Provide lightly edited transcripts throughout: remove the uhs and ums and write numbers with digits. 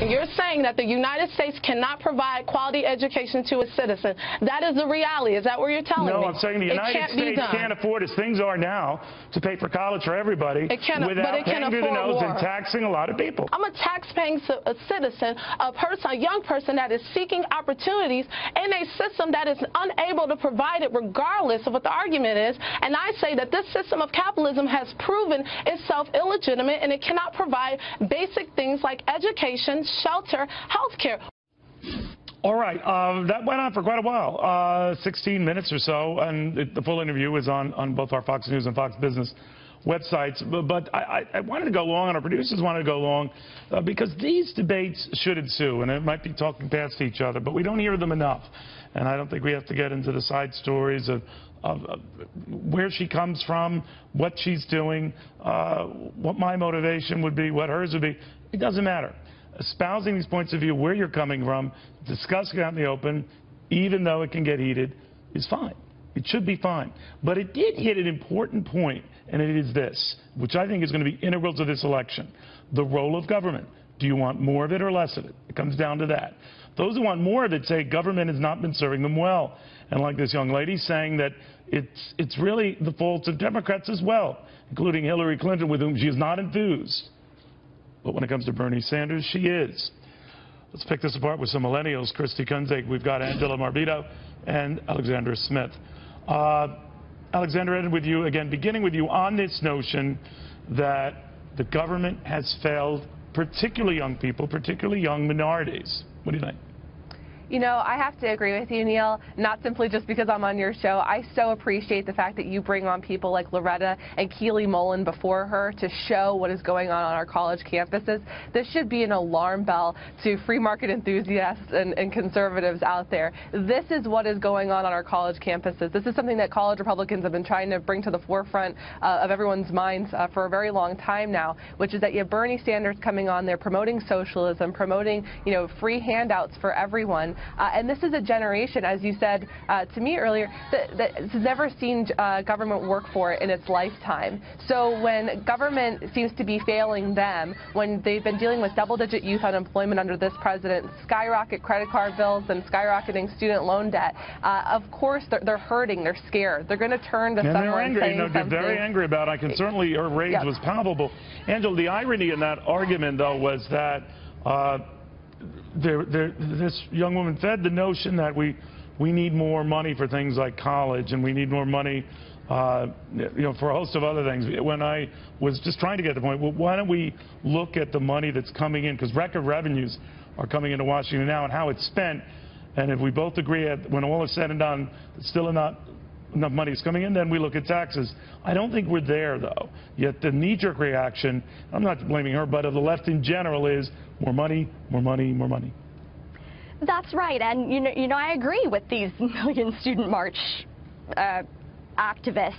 You're saying that the United States cannot provide quality education to its citizens. That is the reality. Is that what you're telling me? No, I'm saying the United States can't afford, as things are now, to pay for college for everybody without paying through the nose and taxing a lot of people. I'm a tax-paying citizen, a person, a young person that is seeking opportunities in a system that is unable to provide it regardless of what the argument is. And I say that this system of capitalism has proven itself illegitimate, and it cannot provide basic things like education, shelter, health care. All right. That went on for quite a while, 16 minutes or so, and the full interview is on both our Fox News and Fox Business websites. But I wanted to go long, and our producers wanted to go long, because these debates should ensue, and it might be talking past each other, but we don't hear them enough. And I don't think we have to get into the side stories of where she comes from, what she's doing, what my motivation would be, what hers would be. It doesn't matter. Espousing these points of view, where you're coming from, discussing it out in the open, even though it can get heated, is fine. It should be fine. But it did hit an important point, and it is this, which I think is going to be integral to this election: the role of government. Do you want more of it or less of it? It comes down to that. Those who want more of it say government has not been serving them well. And like this young lady saying that it's really the fault of Democrats as well, including Hillary Clinton, with whom she is not enthused. But when it comes to Bernie Sanders, she is. Let's pick this apart with some millennials. Christi Kunzig, we've got Angela Morabito and Alexandra Smith. Alexandra, with you again, beginning with you on this notion that the government has failed, particularly young people, particularly young minorities. What do you think? You know, I have to agree with you, Neil, not simply just because I'm on your show. I so appreciate the fact that you bring on people like Loretta and Keely Mullen before her to show what is going on our college campuses. This should be an alarm bell to free market enthusiasts and conservatives out there. This is what is going on our college campuses. This is something that college Republicans have been trying to bring to the forefront of everyone's minds for a very long time now, which is that you have Bernie Sanders coming on there promoting socialism, promoting, free handouts for everyone. And this is a generation, as you said to me earlier, that has never seen government work for it in its lifetime. So when government seems to be failing them, when they've been dealing with double-digit youth unemployment under this president, skyrocket credit card bills, and skyrocketing student loan debt, of course they're hurting, they're scared. They're going to turn to someone saying something. They're very angry about it. I can certainly, her rage was palpable. Angela, the irony in that argument, though, was that this young woman fed the notion that we need more money for things like college, and we need more money, for a host of other things. When I was just trying to get the point, well, why don't we look at the money that's coming in, because record revenues are coming into Washington now, and how it's spent. And if we both agree that when all is said and done, still not enough money is coming in, then we look at taxes. I don't think we're there, though. Yet the knee-jerk reaction, I'm not blaming her, but of the left in general, is more money, more money, more money. That's right, and I agree with these Million Student March activists,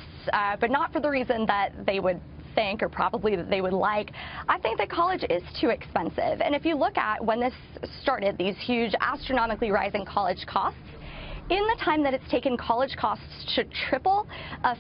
but not for the reason that they would think, or probably that they would like. I think that college is too expensive, and if you look at when this started, these huge astronomically rising college costs, in the time that it's taken college costs to triple,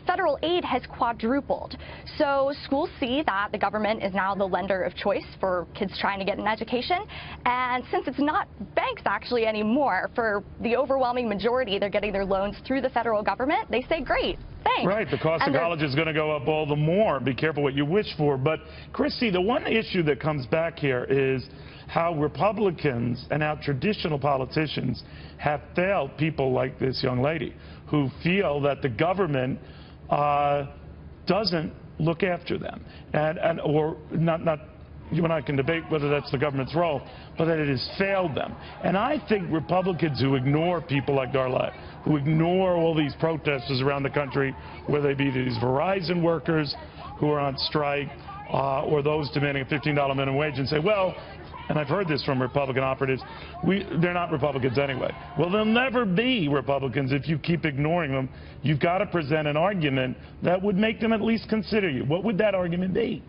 federal aid has quadrupled. So schools see that the government is now the lender of choice for kids trying to get an education. And since it's not banks actually anymore, for the overwhelming majority, they're getting their loans through the federal government, they say, great, thanks. Right, the cost of college is going to go up all the more. Be careful what you wish for. But, Christi, the one issue that comes back here is how Republicans and how traditional politicians have failed people like this young lady, who feel that the government doesn't look after them, or not. You and I can debate whether that's the government's role, but that it has failed them. And I think Republicans who ignore people like Darlette, who ignore all these protesters around the country, whether they be these Verizon workers who are on strike, or those demanding a $15 minimum wage, and say, well, and I've heard this from Republican operatives, they're not Republicans anyway. Well, they'll never be Republicans if you keep ignoring them. You've got to present an argument that would make them at least consider you. What would that argument be?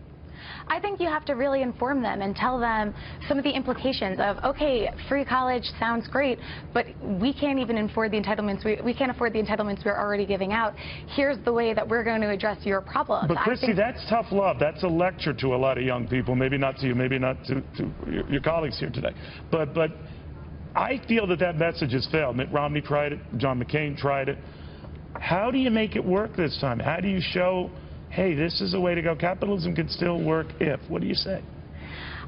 I think you have to really inform them and tell them some of the implications of, okay, free college sounds great, but we can't even afford the entitlements. We can't afford the entitlements we're already giving out. Here's the way that we're going to address your problems. But Christi, that's tough love. That's a lecture to a lot of young people. Maybe not to you, maybe not to your colleagues here today. But I feel that message has failed. Mitt Romney tried it. John McCain tried it. How do you make it work this time? How do you show, hey, this is a way to go? Capitalism can still work if. What do you say?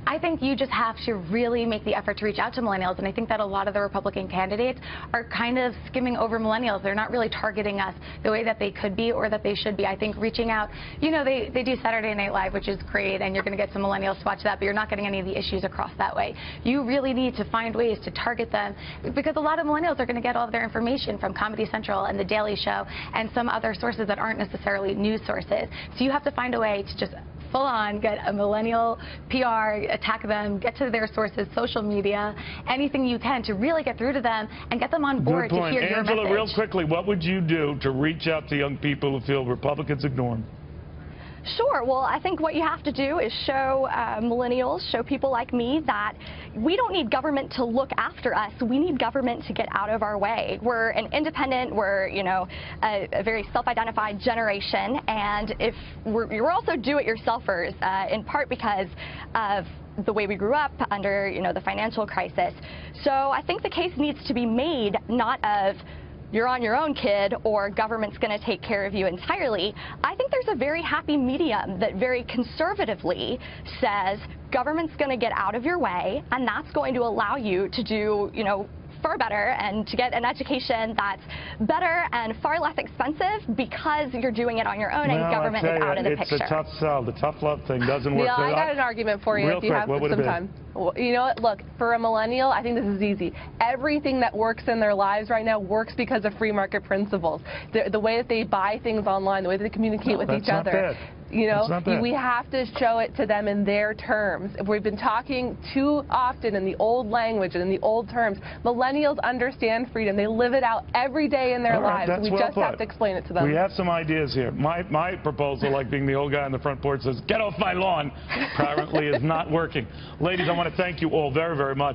I think you just have to really make the effort to reach out to millennials, and I think that a lot of the Republican candidates are kind of skimming over millennials. They're not really targeting us the way that they could be or that they should be. I think reaching out, you know, they do Saturday Night Live, which is great, and you're going to get some millennials to watch that, but you're not getting any of the issues across that way. You really need to find ways to target them, because a lot of millennials are going to get all of their information from Comedy Central and The Daily Show and some other sources that aren't necessarily news sources. So you have to find a way to just full on get a millennial PR, attack them, get to their sources, social media, anything you can to really get through to them and get them on board to hear your message. Angela, real quickly, what would you do to reach out to young people who feel Republicans ignore them? Sure. Well, I think what you have to do is show millennials, show people like me that we don't need government to look after us. We need government to get out of our way. We're an independent, we're, you know, a very self-identified generation, and if we're also do-it-yourselfers, in part because of the way we grew up under, you know, the financial crisis. So I think the case needs to be made not of you're on your own, kid, or government's going to take care of you entirely. I think there's a very happy medium that very conservatively says government's going to get out of your way, and that's going to allow you to do, you know, far better and to get an education that's better and far less expensive because you're doing it on your own and government is out of the picture. It's a tough sell. The tough love thing doesn't work. Yeah, I got an argument for you if you have some time. You know what? Look, for a millennial, I think this is easy. Everything that works in their lives right now works because of free market principles. The way that they buy things online, the way that they communicate with each other. You know, we have to show it to them in their terms. We've been talking too often in the old language and in the old terms. Millennials understand freedom. They live it out every day in their lives. We just have to explain it to them. We have some ideas here. My proposal, like being the old guy on the front porch says, get off my lawn, currently is not working. Ladies, I want to thank you all very, very much.